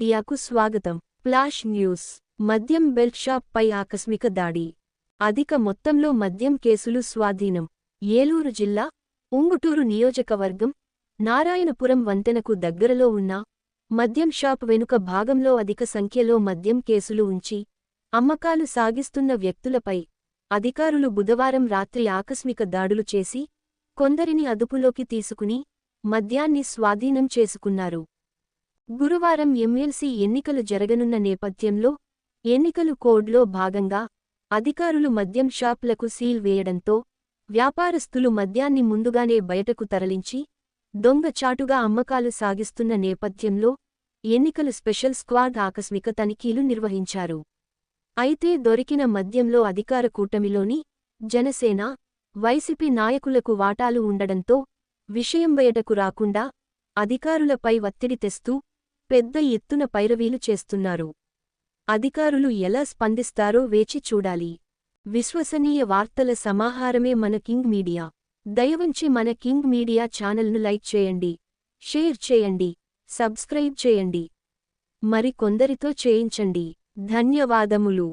మీడియాకు స్వాగతం. Flash news. మద్యం బెల్ట్ షాప్ పై ఆకస్మిక దాడి. అధిక మొత్తంలో మద్యం కేసులు స్వాధీనం. ఏలూరు జిల్లా ఉంగుటూరు నియోజకవర్గం నారాయణపురం వంతెనకు దగ్గరలో ఉన్న మద్యం షాప్ వెనుక భాగంలో అధిక సంఖ్యలో మద్యం కేసులు ఉంచి అమ్మకాలు సాగిస్తున్న వ్యక్తులపై అధికారులు బుధవారం రాత్రి ఆకస్మిక దాడులు చేసి కొందరిని అదుపులోకి తీసుకుని మద్యాన్ని స్వాధీనం చేసుకున్నారు. గురువారం ఎమ్మెల్సీ ఎన్నికలు జరగనున్న నేపథ్యంలో ఎన్నికలు కోడ్లో భాగంగా అధికారులు మద్యం షాపులకు సీల్ వేయడంతో వ్యాపారస్తులు మద్యాన్ని ముందుగానే బయటకు తరలించి దొంగచాటుగా అమ్మకాలు సాగిస్తున్న నేపథ్యంలో ఎన్నికల స్పెషల్ స్క్వాడ్ ఆకస్మిక తనిఖీలు నిర్వహించారు. అయితే దొరికిన మద్యంలో అధికార కూటమిలోని జనసేన, వైసీపీ నాయకులకు వాటాలు ఉండడంతో విషయం బయటకు రాకుండా అధికారులపై ఒత్తిడి తెస్తూ పెద్ద ఎత్తున పైరవీలు చేస్తున్నారు. అధికారులు ఎలా స్పందిస్తారో వేచి చూడాలి. విశ్వసనీయ వార్తల సమాహారమే మన కింగ్ మీడియా. దయవుంచి మన కింగ్ మీడియా ఛానల్ను లైక్ చేయండి, షేర్ చేయండి, సబ్స్క్రైబ్ చేయండి. మరి కొందరితో చేయించండి. ధన్యవాదములు.